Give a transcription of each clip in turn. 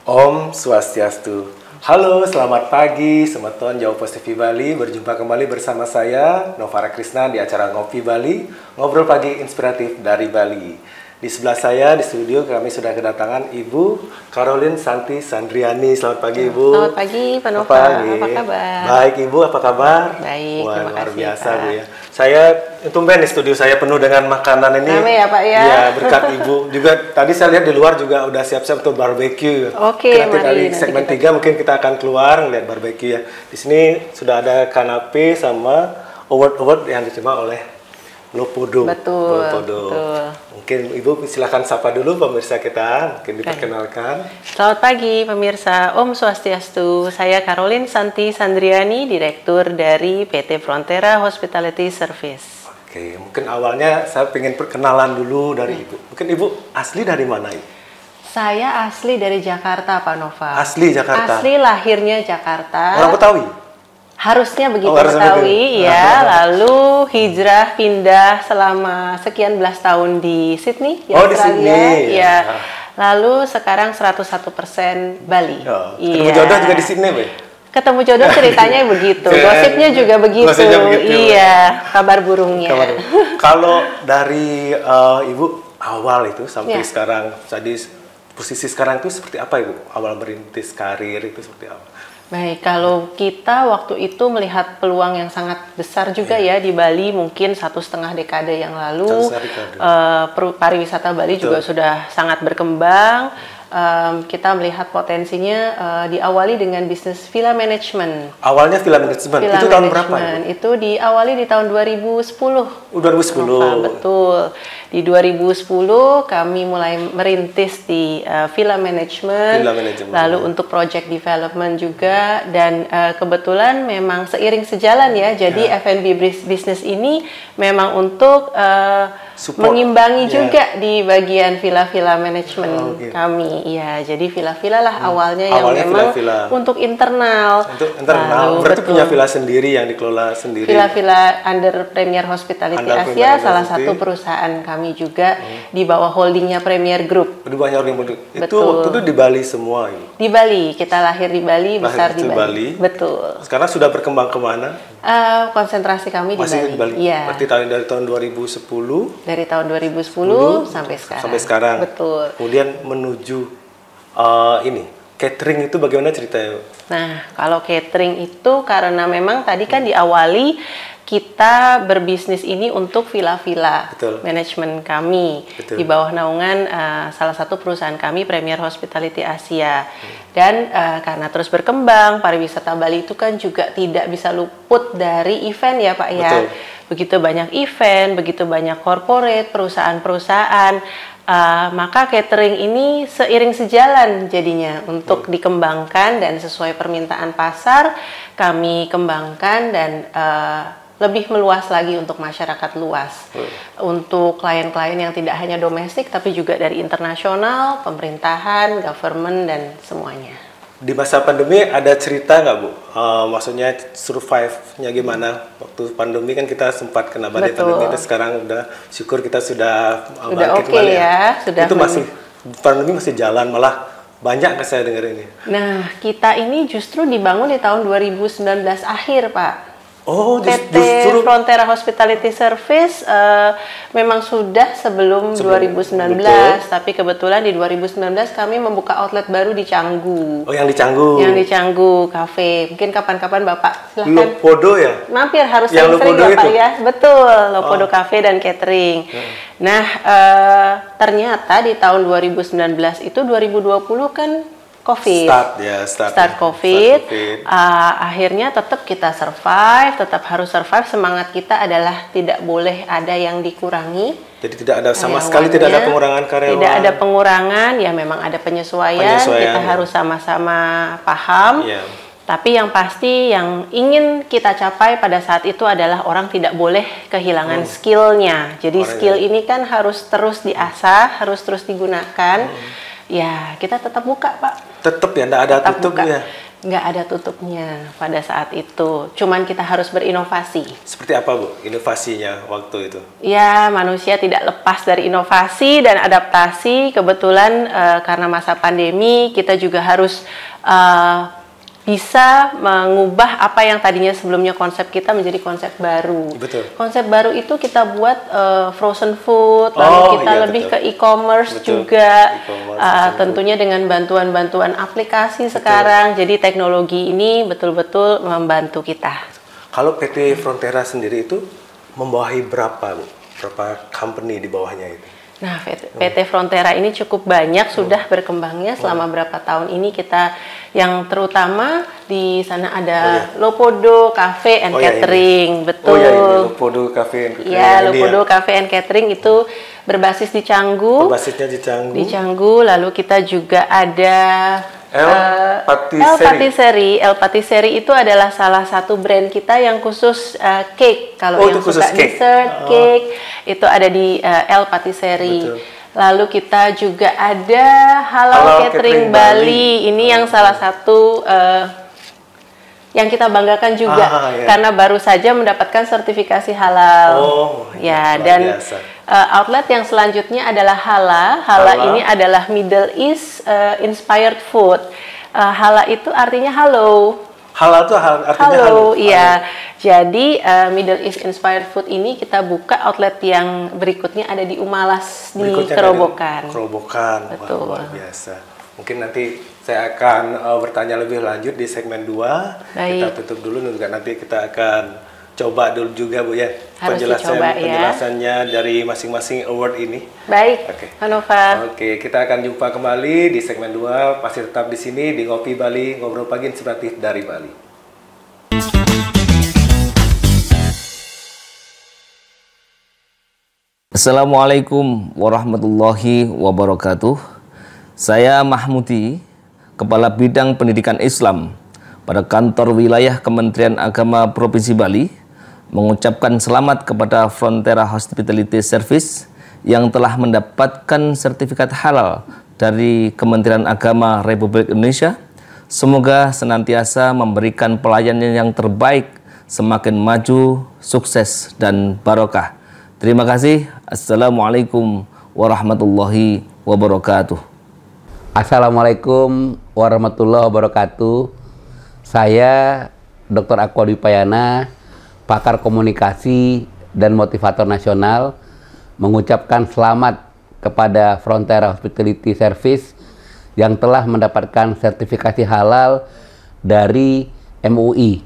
Om Swastiastu. Halo, selamat pagi, Semeton Jawa Positif Bali. Berjumpa kembali bersama saya, Novara Krisna, di acara Ngopi Bali, ngobrol pagi inspiratif dari Bali. Di sebelah saya, di studio, kami sudah kedatangan Ibu Caroline Santi Sandriani. Selamat pagi, Ibu. Selamat pagi, Pak Nova. Apa kabar? Baik, Ibu. Apa kabar? Baik, wah, terima luar kasih, biasa, Pak. Bu ya. Saya, tumben di studio saya penuh dengan makanan ini. Rame ya, Pak ya? Iya, berkat Ibu. Juga tadi saya lihat di luar juga udah siap-siap untuk barbeque. Oke, nanti dari nanti segmen kita 3 mungkin kita akan keluar ngeliat barbeque ya. Di sini sudah ada kanape sama award-award yang diterima oleh Lopodo. Betul, Lopodo. betul. Mungkin Ibu silakan sapa dulu pemirsa kita, mungkin diperkenalkan. Selamat pagi pemirsa, Om Swastiastu. Saya Caroline Santi Sandriani, Direktur dari PT Frontera Hospitality Service. Oke, mungkin awalnya saya ingin perkenalan dulu dari Ibu. Mungkin Ibu asli dari mana, Ibu? Saya asli dari Jakarta, Pak Nova. Asli Jakarta? Asli lahirnya Jakarta. Orang Betawi? Harusnya begitu, harusnya Betawi, begitu. ya. Lalu hijrah pindah selama sekian belas tahun di Sydney, Oh, di Australia. Sydney, Ya. ya. Lalu sekarang 101% Bali. Oh, ketemu jodoh juga di Sydney, Be? Ketemu jodoh ceritanya begitu, gosipnya juga begitu. Gosipnya begitu. Iya, kabar burungnya. Kalau dari Ibu awal itu sampai Ya. sekarang, tadi posisi sekarang itu seperti apa, Ibu? Awal merintis karir itu seperti apa? Baik, kalau kita waktu itu melihat peluang yang sangat besar juga ya di Bali, mungkin 1,5 dekade yang lalu, 1,5 dekade. Pariwisata Bali Betul. juga sudah sangat berkembang. Kita melihat potensinya diawali dengan bisnis villa management. Awalnya villa management, itu tahun berapa, Ibu? Itu diawali di tahun 2010. 2010. Betul. Di 2010 kami mulai merintis di villa management, lalu untuk project development juga, dan kebetulan memang seiring sejalan ya. Jadi F&B business ini memang untuk mengimbangi juga di bagian villa-villa manajemen kami. Iya, jadi villa-villa lah awalnya yang memang villa-villa. Untuk internal. Untuk internal, Lalu, berarti betul. punya villa sendiri yang dikelola sendiri. Villa-villa under Premier Hospitality Under Asia, Premier salah Hospitality. satu perusahaan kami juga di bawah holdingnya Premier Group. Di banyak orang itu Betul. waktu itu di Bali semua, Ibu. Di Bali, kita lahir di Bali, besar di di Bali. Betul. Sekarang sudah berkembang kemana? Konsentrasi kami Masih di Bali. Iya. Berarti dari tahun 2010 Dari tahun 2010 sampai sekarang. sampai sekarang. Betul. Kemudian menuju ini catering itu bagaimana ceritanya? Nah, kalau catering itu karena memang tadi kan diawali kita berbisnis ini untuk villa-villa Betul. manajemen kami. Betul. Di bawah naungan salah satu perusahaan kami, Premier Hospitality Asia. Dan karena terus berkembang, pariwisata Bali itu kan juga tidak bisa luput dari event ya Pak ya. Betul. Begitu banyak event, begitu banyak corporate, perusahaan-perusahaan. Maka catering ini seiring sejalan jadinya untuk dikembangkan, dan sesuai permintaan pasar kami kembangkan dan lebih meluas lagi untuk masyarakat luas. Untuk klien-klien yang tidak hanya domestik tapi juga dari internasional, pemerintahan, government, dan semuanya. Di masa pandemi ada cerita nggak, Bu? Maksudnya survive-nya gimana? Waktu pandemi kan kita sempat kena badai pandemi, dan sekarang udah syukur kita sudah bangkit oke kembali ya. Sudah itu masih pandemi masih jalan, malah banyak ke saya dengar ini. Nah, kita ini justru dibangun di tahun 2019 akhir, Pak. Oh, PT justru Frontera Hospitality Service memang sudah sebelum 2019, betul. tapi kebetulan di 2019 kami membuka outlet baru di Canggu. Oh, yang di Canggu. Yang di Canggu Cafe. Mungkin kapan-kapan Bapak silahkan Lopodo ya? mampir, harus Yang sering-sering Lopodo ya Pak itu? ya. Betul, Lopodo Cafe dan Catering. Nah, ternyata di tahun 2019 itu 2020 kan COVID. Start COVID. Akhirnya tetap kita survive, tetap harus survive. Semangat kita adalah tidak boleh ada yang dikurangi. Jadi tidak ada sama sekali tidak ada pengurangan karyawan. Tidak ada pengurangan, ya memang ada penyesuaian. Kita harus sama-sama paham. Ya. Tapi yang pasti yang ingin kita capai pada saat itu adalah orang tidak boleh kehilangan skillnya. Jadi skill ini kan harus terus diasah, harus terus digunakan. Ya, kita tetap buka, Pak. Tetap ya, enggak ada Tetap tutup buka. ya. nggak ada tutupnya pada saat itu. Cuman kita harus berinovasi. Seperti apa Bu inovasinya waktu itu? Ya, manusia tidak lepas dari inovasi dan adaptasi. Kebetulan karena masa pandemi, kita juga harus bisa mengubah apa yang tadinya sebelumnya konsep kita menjadi konsep baru. Betul. Konsep baru itu kita buat frozen food, lalu kita lebih ke e-commerce juga, tentunya dengan bantuan-bantuan aplikasi sekarang. Jadi teknologi ini betul-betul membantu kita. Kalau PT Frontera sendiri itu membawahi berapa Bu? Berapa company di bawahnya itu? Nah, PT Frontera ini cukup banyak sudah berkembangnya selama berapa tahun ini. Kita yang terutama di sana ada Lopodo Cafe and Catering, betul. Lopodo Cafe and Catering. Ya, Lopodo Cafe and Catering itu berbasis di Canggu. Berbasisnya di Canggu. Di Canggu, lalu kita juga ada El Patisserie itu adalah salah satu brand kita yang khusus cake. Kalau yang suka dessert, cake, itu ada di El Patisserie. Betul. Lalu kita juga ada Halal Catering Bali. Ini yang salah satu yang kita banggakan juga karena baru saja mendapatkan sertifikasi halal. Dan outlet yang selanjutnya adalah Hala ini adalah Middle East inspired food. Hala itu artinya halo. Hala itu artinya halo. Iya. Jadi Middle East inspired food ini kita buka outlet yang berikutnya ada di Umalas di Kerobokan. Betul. Wah, luar biasa. Mungkin nanti saya akan bertanya lebih lanjut di segmen 2. Kita tutup dulu, nanti kita akan coba dulu juga Bu ya penjelasannya dari masing-masing award ini. Baik, Hanova. Oke, kita akan jumpa kembali di segmen 2. Masih tetap di sini di Ngopi Bali, ngobrol pagi inspiratif dari Bali. Assalamualaikum warahmatullahi wabarakatuh. Saya Mahmudi, Kepala Bidang Pendidikan Islam pada Kantor Wilayah Kementerian Agama Provinsi Bali, mengucapkan selamat kepada Frontera Hospitality Service yang telah mendapatkan sertifikat halal dari Kementerian Agama Republik Indonesia. Semoga senantiasa memberikan pelayanan yang terbaik, semakin maju, sukses, dan barokah. Terima kasih. Assalamualaikum warahmatullahi wabarakatuh. Assalamualaikum warahmatullahi wabarakatuh. Saya Dr. Aqua Dwipayana, pakar komunikasi dan motivator nasional, mengucapkan selamat kepada Frontera Hospitality Service yang telah mendapatkan sertifikasi halal dari MUI.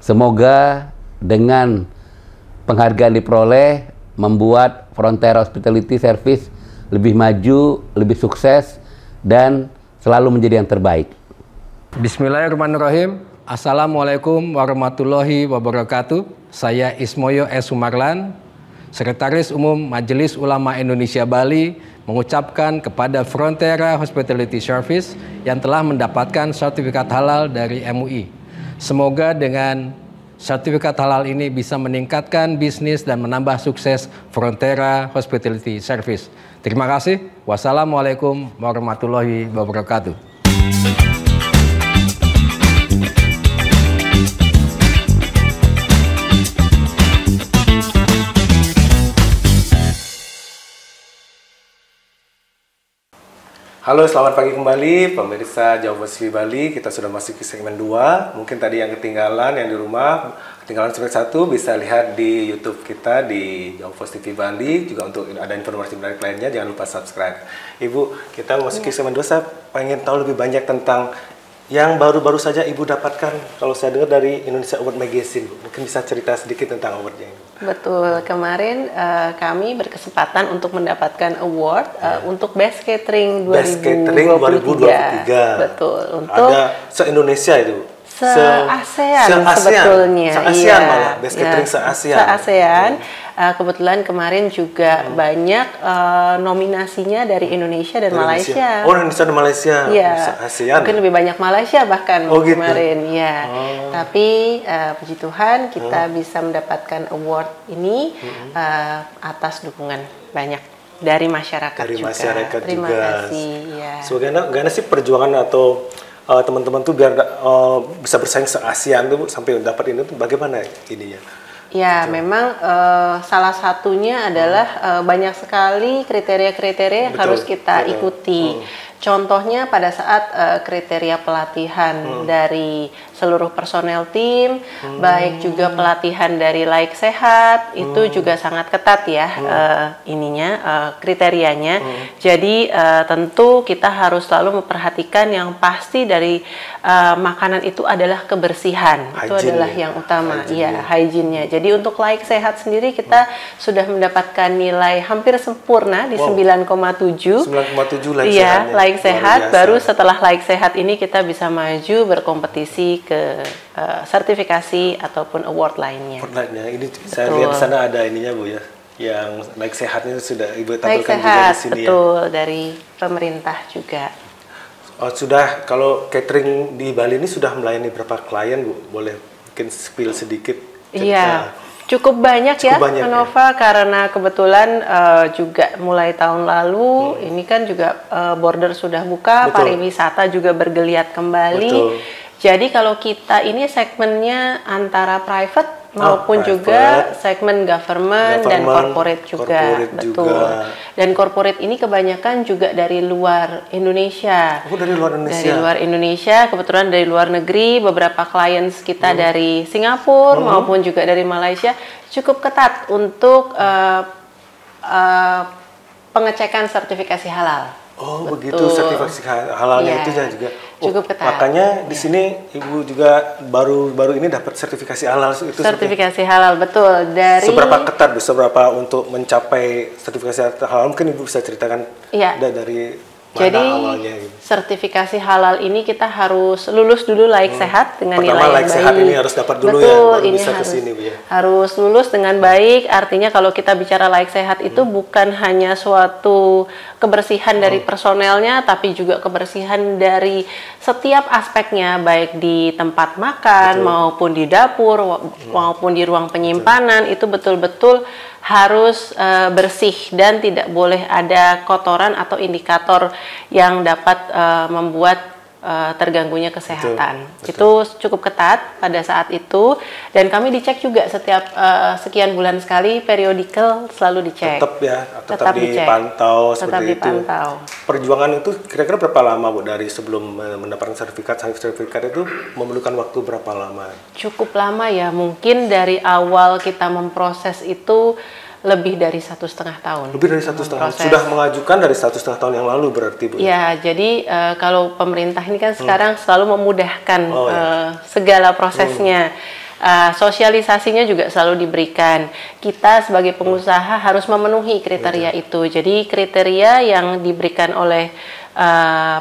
Semoga dengan penghargaan diperoleh membuat Frontera Hospitality Service lebih maju, lebih sukses, dan selalu menjadi yang terbaik. Bismillahirrahmanirrahim. Assalamualaikum warahmatullahi wabarakatuh. Saya Ismoyo S. Sumarlan, Sekretaris Umum Majelis Ulama Indonesia Bali, mengucapkan kepada Frontera Hospitality Service yang telah mendapatkan sertifikat halal dari MUI. Semoga dengan sertifikat halal ini bisa meningkatkan bisnis dan menambah sukses Frontera Hospitality Service. Terima kasih. Wassalamualaikum warahmatullahi wabarakatuh. Halo, selamat pagi kembali pemirsa Jawa Post TV Bali. Kita sudah masuk ke segmen 2. Mungkin tadi yang ketinggalan, yang di rumah ketinggalan segmen 1 bisa lihat di YouTube kita di Jawa Post TV Bali. Juga untuk ada informasi menarik lainnya, jangan lupa subscribe. Ibu, kita masuk ke segmen 2. Saya pengen tahu lebih banyak tentang yang baru-baru saja Ibu dapatkan. Kalau saya dengar dari Indonesia Award Magazine, mungkin bisa cerita sedikit tentang awardnya ini. Betul, kemarin kami berkesempatan untuk mendapatkan award untuk Best Catering 2023. Best Catering 2023. Betul, untuk ada se-Indonesia itu. Se-ASEAN sebetulnya. Se-ASEAN malah, Best Catering se-ASEAN. Se-ASEAN. Kebetulan kemarin juga banyak nominasinya dari Indonesia dan Malaysia. Oh, Indonesia dan Malaysia. Iya. Se-ASEAN. Mungkin lebih banyak Malaysia bahkan kemarin. Gitu. Ya. Tapi puji Tuhan kita bisa mendapatkan award ini atas dukungan banyak dari masyarakat juga. Terima kasih. Ya. Sebagai gimana sih perjuangan atau teman-teman tuh biar bisa bersaing se-ASEAN tuh sampai dapat ini tuh bagaimana ininya? Ya, memang salah satunya adalah banyak sekali kriteria-kriteria yang harus kita ikuti. Contohnya pada saat kriteria pelatihan dari seluruh personel tim, baik juga pelatihan dari Laik Sehat, itu juga sangat ketat ya kriterianya. Jadi tentu kita harus selalu memperhatikan yang pasti dari makanan itu adalah kebersihan. Itu adalah yang utama, hygiene-nya. Jadi untuk Laik Sehat sendiri kita sudah mendapatkan nilai hampir sempurna di 9,7. 9,7 Laik Iya, Sehat. Laik Sehat. Baru setelah Laik Sehat ini kita bisa maju berkompetisi ke sertifikasi ataupun award lainnya. Ini saya lihat di sana ada ininya Bu ya. Yang Laik Sehat ini sudah Ibu Laik tampilkan juga Sehat, di sini betul, ya. dari pemerintah juga. Sudah, kalau catering di Bali ini sudah melayani berapa klien Bu? Boleh mungkin spill sedikit? Iya. Cukup banyak ya, Nova, karena kebetulan juga mulai tahun lalu ini kan juga border sudah buka, pariwisata juga bergeliat kembali. Jadi kalau kita ini segmennya antara private maupun juga segmen government dan corporate juga, betul. Dan corporate ini kebanyakan juga dari luar Indonesia. Dari luar Indonesia. Dari luar Indonesia, kebetulan dari luar negeri, beberapa klien kita dari Singapura maupun juga dari Malaysia cukup ketat untuk pengecekan sertifikasi halal. Oh, betul. Begitu sertifikasi halalnya itu juga cukup ketat. Makanya di sini Ibu juga baru ini dapat sertifikasi halal itu. Sertifikasi halal, betul. Dari seberapa ketat, seberapa untuk mencapai sertifikasi halal, mungkin Ibu bisa ceritakan dari jadi awalnya, gitu. Sertifikasi halal ini kita harus lulus dulu Laik Sehat dengan nilai yang Laik baik. Sehat ini harus dapat dulu, betul, baru ini bisa kesini, Bu, ya. Harus lulus dengan baik. Artinya kalau kita bicara Laik Sehat itu bukan hanya suatu kebersihan dari personelnya, tapi juga kebersihan dari setiap aspeknya, baik di tempat makan maupun di dapur maupun di ruang penyimpanan. Itu betul-betul harus bersih dan tidak boleh ada kotoran atau indikator yang dapat membuat terganggunya kesehatan. Itu cukup ketat pada saat itu, dan kami dicek juga setiap sekian bulan sekali, periodical selalu dicek. Tetap dipantau seperti itu. Perjuangan itu kira-kira berapa lama Bu dari sebelum mendapatkan sertifikat itu memerlukan waktu berapa lama? Cukup lama ya, mungkin dari awal kita memproses itu lebih dari 1,5 tahun. Lebih dari 1,5 tahun. Sudah mengajukan dari 1,5 tahun yang lalu berarti Bu? Ya, jadi kalau pemerintah ini kan sekarang selalu memudahkan segala prosesnya. Sosialisasinya juga selalu diberikan. Kita sebagai pengusaha harus memenuhi kriteria itu. Jadi kriteria yang diberikan oleh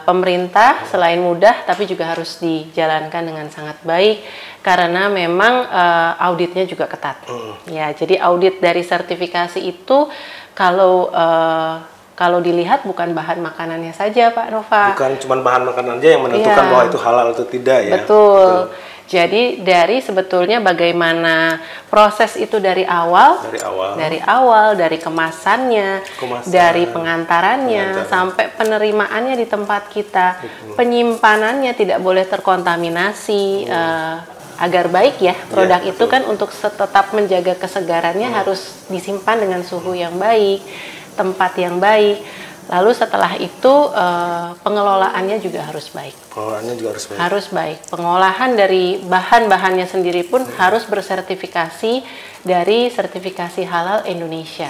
pemerintah selain mudah, tapi juga harus dijalankan dengan sangat baik karena memang auditnya juga ketat. Ya, jadi audit dari sertifikasi itu kalau dilihat bukan bahan makanannya saja, Pak Nova. Bukan cuma bahan makanan aja yang menentukan bahwa itu halal atau tidak ya. Betul. Jadi dari sebetulnya bagaimana proses itu dari awal, dari kemasannya, dari pengantarannya sampai penerimaannya di tempat kita, penyimpanannya tidak boleh terkontaminasi. Agar baik ya produk itu kan untuk tetap menjaga kesegarannya harus disimpan dengan suhu yang baik, tempat yang baik. Lalu setelah itu pengelolaannya juga harus baik. Pengelolaannya juga harus baik. Harus baik. Pengolahan dari bahan-bahannya sendiri pun harus bersertifikasi dari sertifikasi halal Indonesia.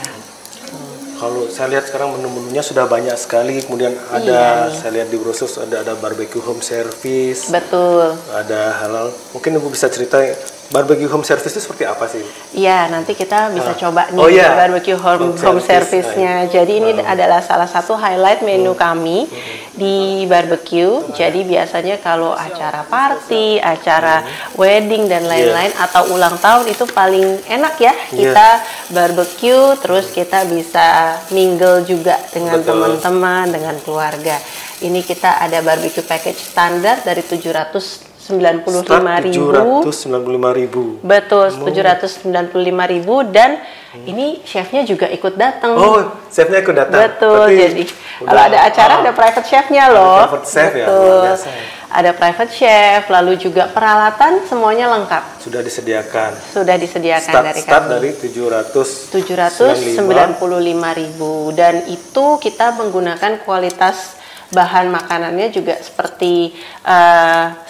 Kalau saya lihat sekarang menu-menunya sudah banyak sekali, kemudian ada saya lihat di brosur ada barbecue home service. Betul. Ada halal. Mungkin Ibu bisa cerita barbecue home service itu seperti apa sih? Iya, nanti kita bisa coba nih barbecue home service-nya. Jadi ini adalah salah satu highlight menu kami di barbecue. Jadi biasanya kalau acara party, acara wedding dan lain-lain atau ulang tahun itu paling enak ya kita barbecue, terus kita bisa mingle juga dengan teman-teman, dengan keluarga. Ini kita ada barbecue package standar dari 799 795.000. 795.000. Betul, 795.000 dan ini chefnya juga ikut datang. Oh, chefnya ikut datang. Betul. Berarti Jadi kalau ada acara ada private chefnya loh. private chef ya, betul. luar biasa ya. Ada private chef, lalu juga peralatan semuanya lengkap. Sudah disediakan. Sudah disediakan dari Start kami. dari 795. 795.000 dan itu kita menggunakan kualitas bahan makanannya juga seperti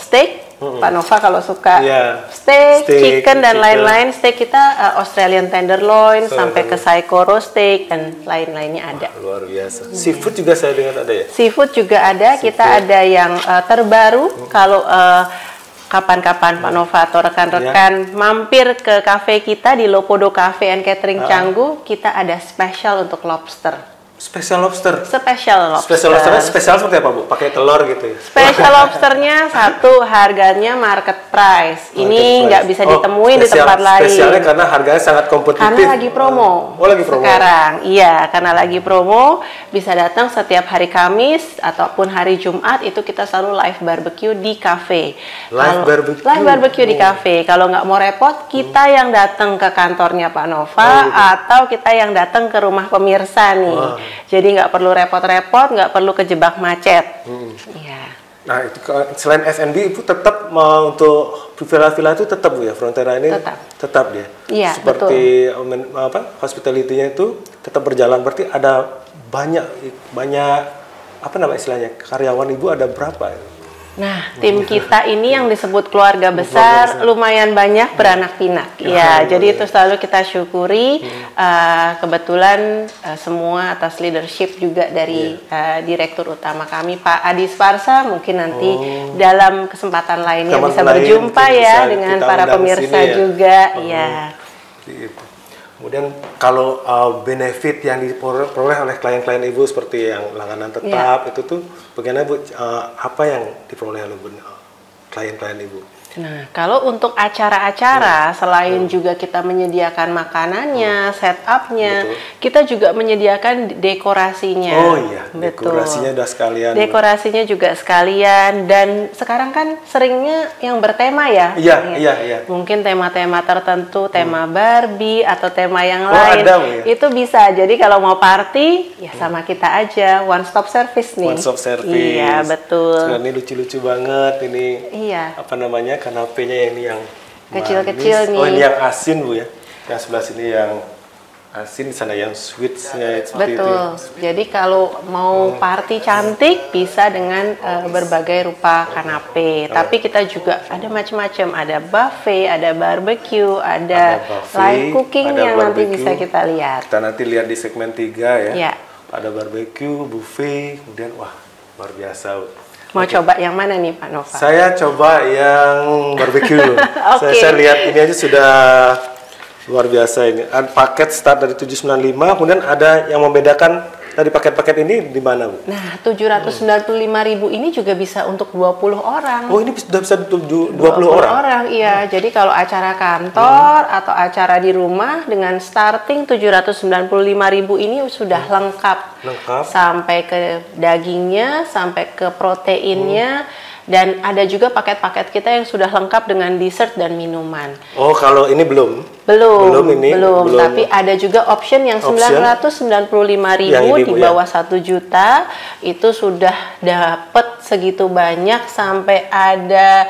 steak. Pak Nova kalau suka Iya. steak, chicken dan chicken. lain-lain, steak kita Australian tenderloin sampai ke Saikoro steak dan lain-lainnya ada. Luar biasa. Seafood juga saya dengar ada ya? Seafood juga ada, kita ada yang terbaru kalau kapan-kapan Pak Nova atau rekan-rekan mampir ke kafe kita di Lopodo Cafe and Catering Canggu, kita ada spesial untuk lobster. Spesial lobster. Spesial lobster. Spesial lobsternya spesial seperti apa, Bu? Pakai telur gitu ya? Spesial lobsternya satu harganya market price. Ini nggak bisa ditemuin di tempat lain. Spesialnya karena harganya sangat kompetitif. Karena lagi promo. Oh, lagi promo. Sekarang, iya, karena lagi promo, bisa datang setiap hari Kamis ataupun hari Jumat itu kita selalu live barbecue di cafe. Barbecue. Live barbecue di cafe. Kalau nggak mau repot, kita yang datang ke kantornya Pak Nova atau kita yang datang ke rumah pemirsa nih. Jadi nggak perlu repot-repot, nggak perlu kejebak macet. Iya. Nah, itu selain F&B Ibu tetap untuk villa-villa itu tetap Bu ya, Frontera ini tetap dia. Iya, seperti hospitality-nya itu tetap berjalan. Berarti ada banyak apa nama istilahnya? Karyawan Ibu ada berapa? Nah, tim kita ini yang disebut keluarga besar lumayan banyak beranak pinak. Ya, jadi itu selalu kita syukuri. Kebetulan semua atas leadership juga dari direktur utama kami Pak Adi Sparsa. Mungkin nanti dalam kesempatan lainnya bisa berjumpa ya dengan para pemirsa juga. Ya. Kemudian kalau benefit yang diperoleh oleh klien-klien Ibu seperti yang langganan tetap itu tuh bagaimana Bu, apa yang diperoleh oleh klien-klien Ibu? Nah, kalau untuk acara-acara selain juga kita menyediakan makanannya, setupnya, kita juga menyediakan dekorasinya. Oh iya, betul. Dekorasinya udah sekalian. Dekorasinya juga sekalian dan sekarang kan seringnya yang bertema ya. Iya. Mungkin tema-tema tertentu, tema Barbie atau tema yang lain. Ada, ya? Itu bisa. Jadi kalau mau party ya sama kita aja, one stop service nih. One stop service. Iya, betul. Sekarang ini lucu-lucu banget ini. Iya. Apa namanya? Kanapenya ini yang kecil-kecil nih. Oh, ini yang asin Bu ya. Yang sebelah sini yang asin, di sana yang sweet-nya seperti betul. itu. Jadi kalau mau party cantik bisa dengan berbagai rupa kanape. Tapi kita juga ada macam-macam, ada buffet, ada barbecue, ada buffet, live cooking ada yang nanti barbecue. bisa kita lihat. Kita nanti lihat di segmen 3 ya. Iya. Ada barbecue, buffet, kemudian wah luar biasa Bu. Mau coba yang mana nih Pak Nova? Saya coba yang barbecue. Oke. Saya lihat ini aja sudah luar biasa ini. Ada paket start dari 795, kemudian ada yang membedakan dari paket-paket ini di mana, Bu? Nah, 795.000 ini juga bisa untuk 20 orang. Oh, ini sudah bisa 20 orang? Iya. Jadi kalau acara kantor atau acara di rumah dengan starting 795.000 ini sudah lengkap. Sampai ke dagingnya, sampai ke proteinnya. Dan ada juga paket-paket kita yang sudah lengkap dengan dessert dan minuman. Oh, kalau ini belum? Belum. Ini Tapi ada juga option yang 995.000 di bawah 1 juta. Itu sudah dapat segitu banyak sampai ada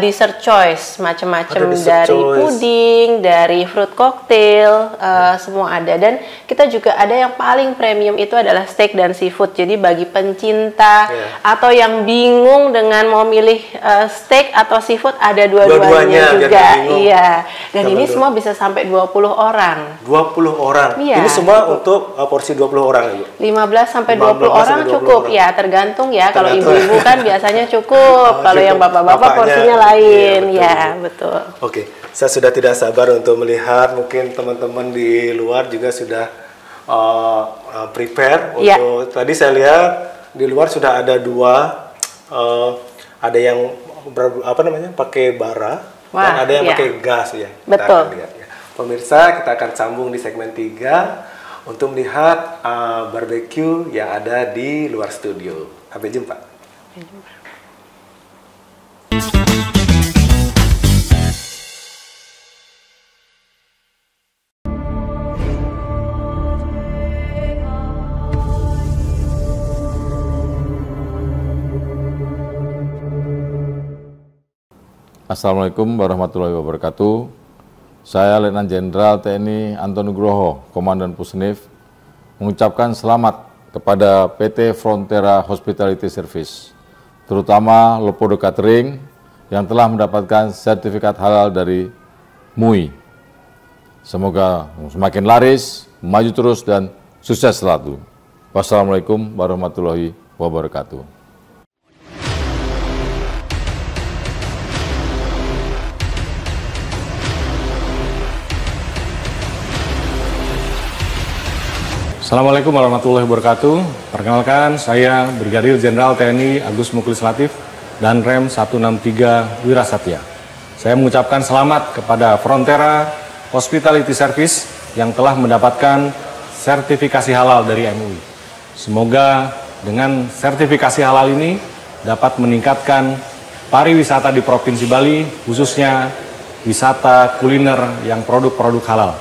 dessert choice macam-macam dari puding, dari fruit cocktail, semua ada. Dan kita juga ada yang paling premium itu adalah steak dan seafood. Jadi bagi pencinta atau yang bingung dengan mau milih steak atau seafood ada dua-duanya juga. Iya. Dan ini semua bisa sampai 20 orang. 20 orang. Iya. Ini semua untuk porsi 20 orang, Ibu. 15 sampai 20 orang cukup. Ya, tergantung ya. Kalau ibu-ibu kan biasanya cukup. Kalau yang bapak-bapak porsinya lain. Ya, betul. Oke. Saya sudah tidak sabar untuk melihat, mungkin teman-teman di luar juga sudah prepare untuk tadi saya lihat di luar sudah ada dua, ada yang pakai bara dan ada yang pakai gas ya. Betul. Kita akan lihat, ya. Pemirsa, kita akan sambung di segmen 3 untuk melihat barbecue yang ada di luar studio. Sampai jumpa. Sampai jumpa. Assalamualaikum warahmatullahi wabarakatuh. Saya Letnan Jenderal TNI Anton Nugroho, Komandan Pusnif, mengucapkan selamat kepada PT Frontera Hospitality Service, terutama Lepodo Catering yang telah mendapatkan sertifikat halal dari MUI. Semoga semakin laris, maju terus, dan sukses selalu. Wassalamualaikum warahmatullahi wabarakatuh. Assalamualaikum warahmatullahi wabarakatuh. Perkenalkan, saya Brigadir Jenderal TNI Agus Muklis Latif dan Rem 163 Wirasatya. Saya mengucapkan selamat kepada Frontera Hospitality Service yang telah mendapatkan sertifikasi halal dari MUI. Semoga dengan sertifikasi halal ini dapat meningkatkan pariwisata di Provinsi Bali, khususnya wisata kuliner yang produk-produk halal.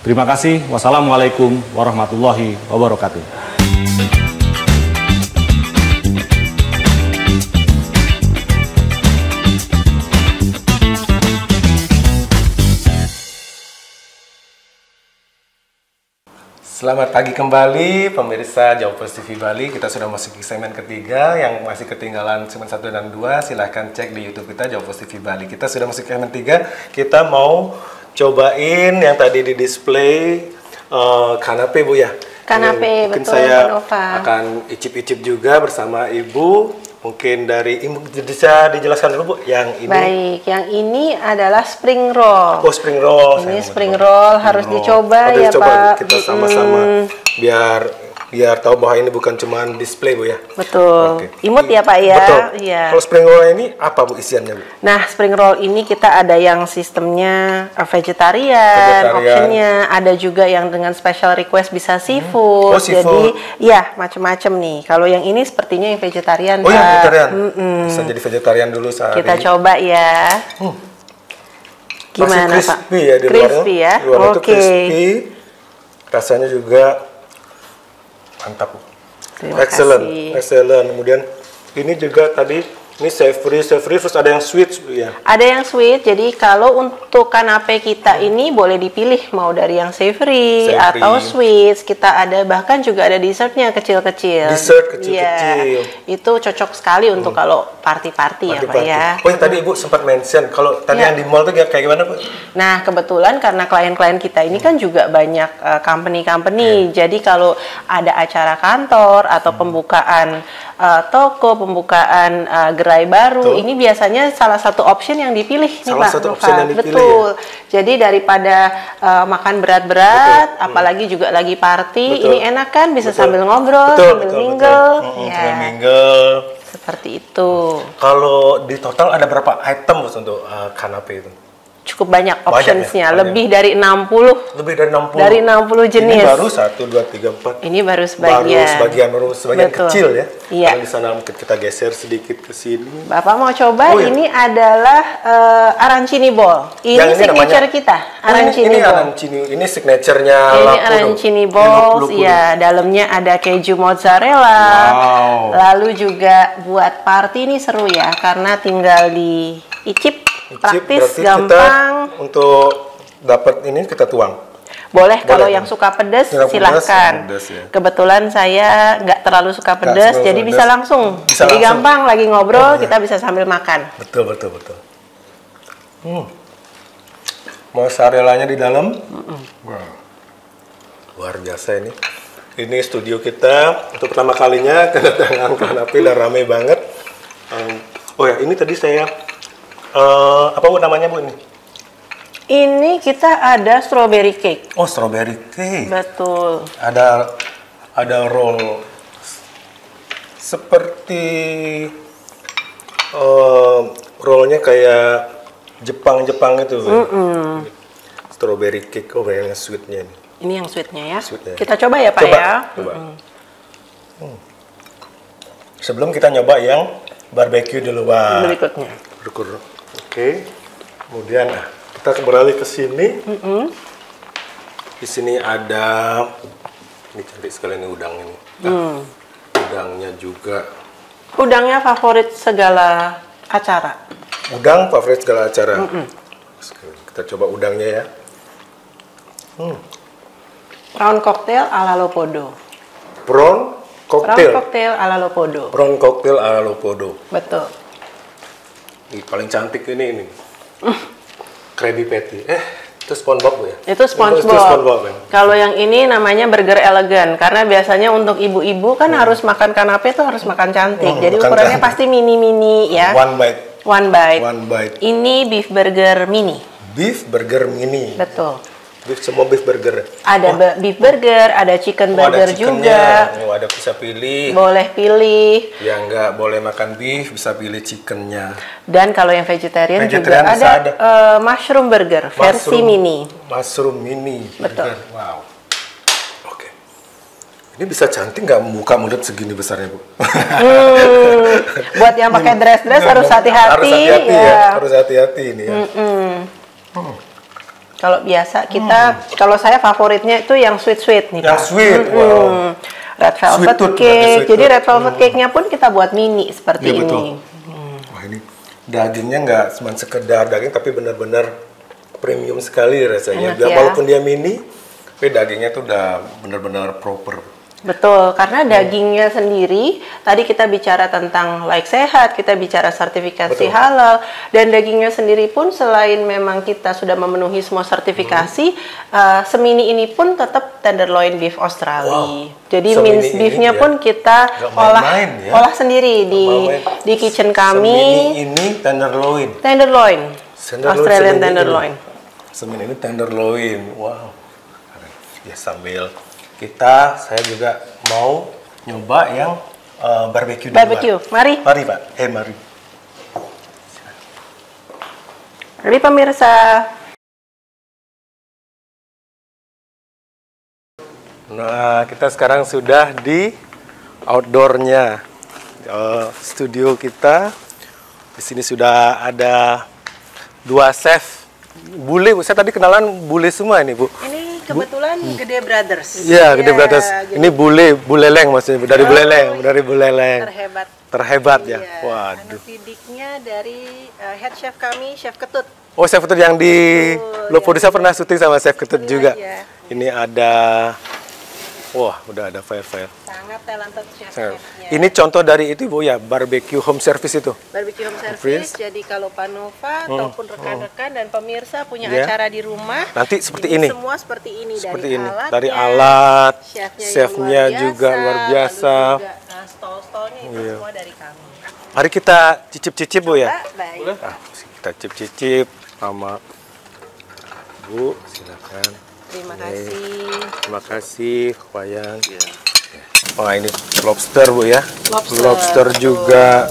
Terima kasih. Wassalamualaikum warahmatullahi wabarakatuh. Selamat pagi kembali pemirsa Jawapost TV Bali. Kita sudah masuk ke segmen ketiga. Yang masih ketinggalan segmen 1 dan 2 silahkan cek di YouTube kita Jawapost TV Bali. Kita sudah masuk ke segmen 3. Kita mau cobain yang tadi di display kanape, Bu ya. Kanape, mungkin betul, saya Nova. akan icip-icip juga bersama Ibu. Mungkin dari Ibu bisa dijelaskan dulu, Bu, yang ini. Baik, yang ini adalah spring roll. Oh, spring roll. Ini spring roll harus dicoba ya, Pak. Kita sama-sama biar tahu bahwa ini bukan cuma display, Bu ya. Betul. Oke. Imut ya, Pak ya. Betul. Iya. Kalau spring roll ini apa, Bu, isiannya, Bu? Nah, spring roll ini kita ada yang sistemnya vegetarian, optionnya, ada juga yang dengan special request bisa seafood. Oh, seafood. Jadi, ya macam-macam nih. Kalau yang ini sepertinya yang vegetarian, Oh, Pak. yang vegetarian. Bisa jadi vegetarian dulu sehari. Kita coba ya. Gimana, masih Pak? crispy ya di Crispy luarnya. ya. Di luarnya tuh Oke. crispy. Rasanya juga mantap. Terima Excellent. kasih. Excellent. Kemudian ini juga tadi ini savory terus ada yang sweet, Bu, ya. Ada yang sweet, jadi kalau untuk kanape kita ini boleh dipilih mau dari yang savory atau sweet. Kita ada bahkan juga ada dessertnya kecil-kecil. Dessert kecil-kecil. Iya, itu cocok sekali untuk kalau party-party ya, Pak ya. Oh, yang tadi Ibu sempat mention kalau tadi yang di mall tuh kayak gimana, Bu? Nah, kebetulan karena klien-klien kita ini kan juga banyak company-company. Jadi kalau ada acara kantor atau pembukaan toko, pembukaan gerai baru, ini biasanya salah satu option yang dipilih nih, Salah Pak. satu Nova. option yang dipilih, betul. Jadi daripada makan berat-berat, apalagi juga lagi party, Betul. ini enak kan bisa Betul. sambil ngobrol, Betul, sambil betul, mingle. betul. Ya, Sambil mingle. seperti itu. Kalau di total ada berapa item, Bu, untuk kanape itu? Cukup banyak optionsnya, Banyak. lebih dari 60. Lebih dari 60. Dari 60 jenis. Ini baru 1, 2, 3, 4. Ini baru sebagian. Baru sebagian Betul. kecil ya. Iya. Kalau di sana mungkin kita geser sedikit ke sini. Bapak mau coba, Oh, iya. ini adalah arancini ball. Ini Yang ini signature namanya- kita, Oh, arancini ini ball. arancini. Ini signaturenya Ini Lapudo. arancini balls, Lapudo. ya. Dalamnya ada keju mozzarella. Wow. Lalu juga buat party ini seru ya, karena tinggal diicip, praktis, berarti gampang. Kita untuk dapat ini kita tuang. Boleh, kalau Boleh. yang suka pedas Yang pedas, silahkan. pedas, ya. Kebetulan saya nggak terlalu suka pedas, terlalu jadi pedas. bisa langsung. Bisa Jadi langsung. gampang lagi ngobrol, Oh, iya. kita bisa sambil makan. Betul. Mozzarellanya di dalam. Wow. Luar biasa ini. Ini studio kita untuk pertama kalinya kedatangan kanape dan ramai banget. Oh ya, ini tadi saya apa, Bu, namanya, Bu, ini? Ini kita ada strawberry cake. Oh, strawberry cake. Betul. Ada roll seperti rollnya kayak Jepang itu. Strawberry cake. Oh, yang sweetnya ini. Ini yang sweetnya ya. Sweetnya. Kita coba ya, Pak Coba, ya. coba. Sebelum kita nyoba yang barbecue dulu, Pak. Berikutnya. Oke. Kemudian kita beralih ke sini. Di sini ada, ini cantik sekali ini udang ini. Udangnya juga. Udangnya favorit segala acara. Udang favorit segala acara. Kita coba udangnya ya. Prawn cocktail ala Lopodo. Prawn Prawn cocktail. cocktail ala Lopodo. Prawn cocktail ala Lopodo. Betul. Ini paling cantik ini. Krabby Patty. Itu SpongeBob Bu ya? Itu SpongeBob. Itu SpongeBob ya? Kalau yang ini namanya burger elegan karena biasanya untuk ibu-ibu kan harus makan kanape itu harus makan cantik. Jadi makan ukurannya cantik. pasti mini-mini ya. One bite. One bite. One bite. Ini beef burger mini. Beef burger mini. Betul. Beef, semua beef burger. Ada beef burger, ada chicken burger ada juga. Ada bisa pilih. Boleh pilih. Yang nggak boleh makan beef bisa pilih chickennya. Dan kalau yang vegetarian juga Vegetarian bisa ada mushroom burger versi mini. Mushroom mini. Betul. Burger. Wow. Oke. Ini bisa cantik nggak buka mulut segini besarnya Bu? Buat yang pakai dress harus hati-hati. Harus hati-hati ya. Harus hati-hati ini ya. Kalau biasa kita, kalau saya favoritnya itu yang sweet nih. Yang Pak. sweet, wow. Red velvet Sweet tooth, cake. sweet Jadi tooth. red velvet cake-nya pun kita buat mini seperti Iya, betul. ini. Wah ini dagingnya nggak cuma sekedar daging tapi benar-benar premium sekali rasanya. Enak ya. Walaupun dia mini, tapi dagingnya tuh udah benar-benar proper. Betul, karena dagingnya sendiri, tadi kita bicara tentang laik sehat, kita bicara sertifikasi Betul. halal, dan dagingnya sendiri pun selain memang kita sudah memenuhi semua sertifikasi, semini ini pun tetap tenderloin beef Australia. Wow. Jadi Semini minced ini beefnya ya. pun kita Nggak main-main ya. olah sendiri Main-main. di kitchen kami. Semini ini tenderloin. Tenderloin, Australian semini tenderloin. ini. Semini ini tenderloin. Wow. Ya sambil saya juga mau nyoba yang barbecue. Barbecue, mari. Mari Pak. Mari. Jadi pemirsa, Nah, kita sekarang sudah di outdoornya studio kita. Di sini sudah ada 2 chef bule. Saya tadi kenalan bule semua ini Bu. ini kebetulan Gede Brothers. Iya, Gede Ya, Brothers. jadi Ini buleleng maksudnya dari buleleng, dari buleleng. terhebat. Ya. Iya, Waduh. anak didiknya dari head chef kami, Chef Ketut. Oh, Chef Ketut yang di Lopodo pernah syuting sama Chef Ketut Pernah, juga. iya. Ini ada, wah, udah ada fire. Sangat talented chefnya. Ini contoh dari itu Bu ya, barbecue home service itu. Barbecue home service. Service. Jadi kalau Panova ataupun rekan-rekan dan pemirsa punya Ya. acara di rumah, Nanti seperti ini. Semua seperti ini Seperti dari ini. alatnya, Dari alat, chefnya yang juga luar biasa. lalu juga stall-stallnya itu Iya. semua dari kami. Mari kita cicip-cicip Bu ya. Pak, baik. Nah, kita cicip-cicip sama Bu, silakan. Terima Nih. kasih. Terima kasih, Wayang. Wah, ini lobster Bu ya. Lobster, betul. juga.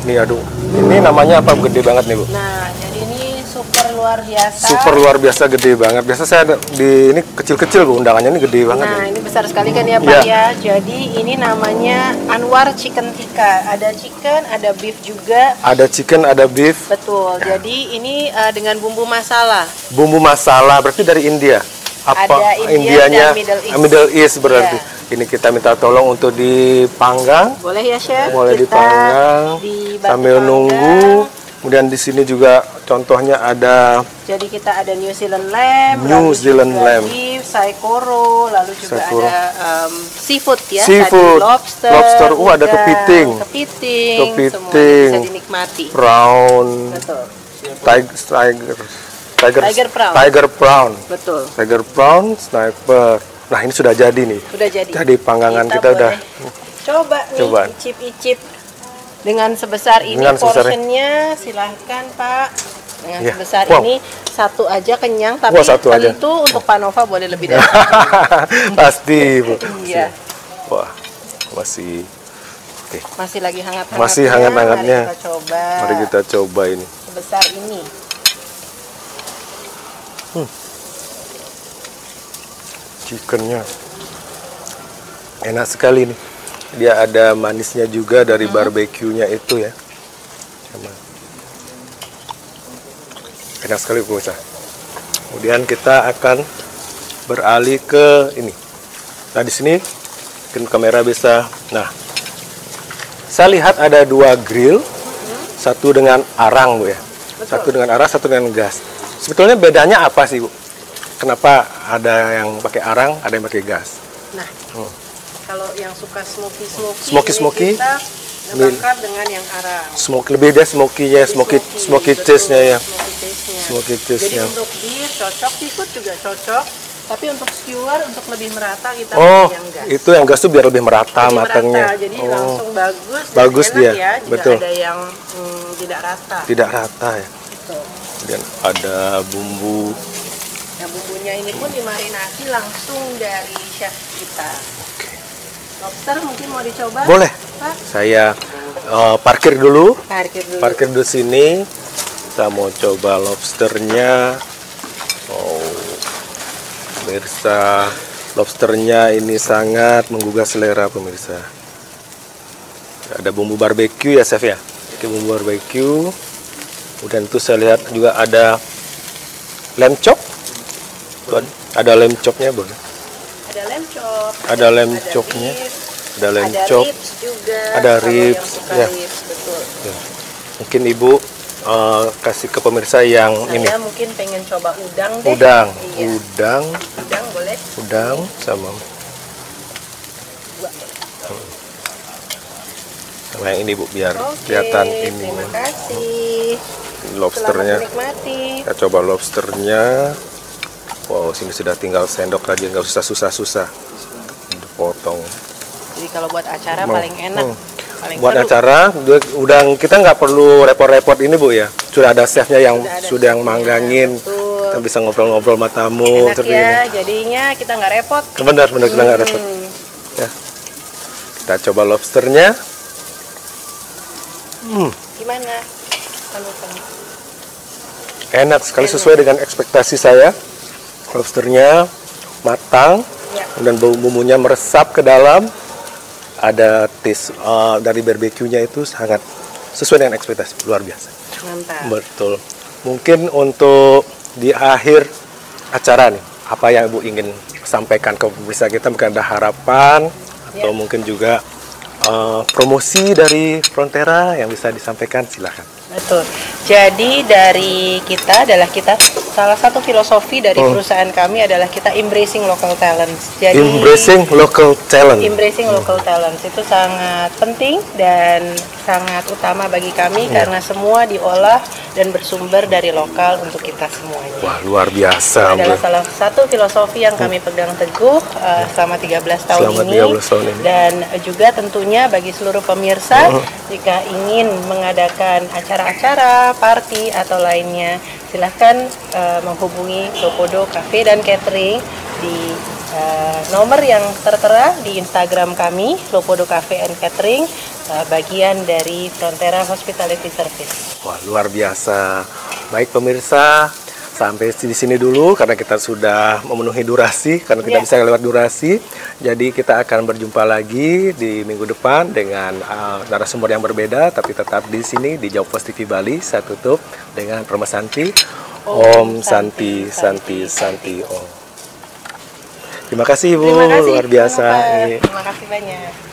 Nih aduh. Ini namanya apa? Gede banget nih Bu. Nah, jadi ini super luar biasa. Super luar biasa gede banget. Biasa saya ada di ini kecil-kecil Bu, undangannya ini gede banget. Nah, ya. ini besar sekali kan ya Pak Iya. ya. Jadi ini namanya Anwar Chicken Tikka. Ada chicken, ada beef juga. Ada chicken, ada beef, Betul. Jadi ini dengan bumbu masala. bumbu masala. Berarti dari India. Apa Ada India Indianya? dan Middle East. Middle East berarti. Iya. Ini kita minta tolong untuk dipanggang. Boleh ya Chef? Boleh Kita dipanggang dibantu sambil panggang. nunggu. Kemudian di sini juga contohnya ada Jadi kita ada New Zealand lamb, New lalu Zealand juga lamb. beef, saikoro, lalu juga Saikoro. ada seafood ya. Seafood. Tadi lobster. Lobster. Ada udang, kepiting. Kepiting. Kepiting. Semuanya bisa dinikmati. prawn, Betul. tiger prawn, Betul. tiger prawn, sniper. Nah ini sudah jadi nih. Sudah jadi. Jadi panggangan kita udah. boleh coba nih Coba. icip-icip dengan sebesar ini Dengan sebesar portionnya silahkan Pak. Dengan Iya. sebesar Wow. ini satu aja kenyang tapi Wah, satu aja. tentu untuk Pak Nova boleh lebih dari Pasti Bu. Iya. Wah masih. Oke. Masih lagi hangat-hangatnya. Masih hangat-hangatnya. Mari kita coba. Mari kita coba ini. Sebesar ini. Chickennya enak sekali nih. Dia ada manisnya juga dari barbeque-nya itu ya. Sama. Enak sekali pemirsa. Kemudian kita akan beralih ke ini. Nah di sini mungkin kamera bisa. Nah, saya lihat ada 2 grill satu dengan arang Bu ya. Betul. Satu dengan arang, satu dengan gas. Sebetulnya bedanya apa sih Bu? Kenapa ada yang pakai arang, ada yang pakai gas? Nah, kalau yang suka smoky-smoky, Smoky-smoky, ini kita bakar dengan yang arang. Smoke lebih deh smoky-nya, smoky taste-nya ya. Smoky taste-nya. Smoky Jadi taste-nya. untuk beef cocok, seafood juga cocok. Tapi untuk skewer, untuk lebih merata kita Oh, pakai yang gas. itu yang gas tuh biar lebih merata Lebih matangnya. merata, jadi langsung bagus. Dan Bagus enak dia, ya. Jika betul. ada yang tidak rata. Tidak rata ya. Gitu. Kemudian ada bumbu. Nah, bumbunya ini pun dimarinasi langsung dari chef kita. Lobster mungkin mau dicoba? Boleh. Pak? Saya parkir dulu. Parkir dulu. Parkir dulu sini. Kita mau coba lobsternya. Oh, pemirsa, lobsternya ini sangat menggugah selera pemirsa. Ada bumbu barbeque ya chef ya. Oke, bumbu barbeque. Kemudian itu saya lihat juga ada lamb chop. Tuh, ada lamb chopnya boleh. Ada lamb chop. Ada lamb chopnya. Ada lamb chop. Ribs juga. Ada kalau ribs, yang suka ya. ribs, betul. Ya. Mungkin Ibu kasih ke pemirsa yang ini. Saya mungkin pengen coba udang deh. Udang, Iya. udang, Udang boleh. udang sama sama yang ini Bu biar Oke, kelihatan ini. terima kasih. Lobsternya. Selamat menikmati. Kita coba lobsternya. Wow, sini sudah tinggal sendok aja, nggak susah-susah. Dipotong. Jadi kalau buat acara Mau. paling enak. Paling Buat seru. acara, udang kita nggak perlu repot-repot ini Bu ya. Sudah ada chefnya yang Sudah ada yang chefnya, manggangin. betul. Kita bisa ngobrol-ngobrol sama tamu Enak seperti ya, ini. jadinya kita nggak repot. Benar, kita nggak repot. Ya. Kita coba lobsternya. Gimana? Kamu. Enak sekali sesuai dengan ekspektasi saya. Lobsternya matang, Ya. dan bumbunya meresap ke dalam. Ada taste dari barbeque-nya itu sangat sesuai dengan ekspektasi, luar biasa. Mantap. Betul. Mungkin untuk di akhir acara nih, apa yang Ibu ingin sampaikan ke pemirsa kita? Mungkin ada harapan atau mungkin juga promosi dari Frontera yang bisa disampaikan, silakan. Betul. Jadi dari kita adalah salah satu filosofi dari perusahaan kami adalah kita embracing local talents. Jadi Embracing local talent. embracing local talents itu sangat penting dan sangat utama bagi kami karena semua diolah dan bersumber dari lokal untuk kita semuanya. Wah, luar biasa. Adalah Bu. salah satu filosofi yang kami pegang teguh selama 13 tahun Selama ini. 13 tahun ini. Dan juga tentunya bagi seluruh pemirsa jika ingin mengadakan acara-acara, party atau lainnya, silahkan menghubungi Lopodo Cafe dan Catering di nomor yang tertera di Instagram kami, Lopodo Cafe and Catering, bagian dari Frontera Hospitality Service. Wah, luar biasa. Baik pemirsa, sampai di sini dulu karena kita sudah memenuhi durasi, karena tidak bisa lewat durasi. Jadi kita akan berjumpa lagi di minggu depan dengan narasumber yang berbeda, tapi tetap di sini di Jauh Pos TV Bali. Saya tutup dengan Perma Santi. Om Santi, Santi, Santi, Om. Terima kasih Ibu, Terima kasih, luar biasa. Terima kasih banyak.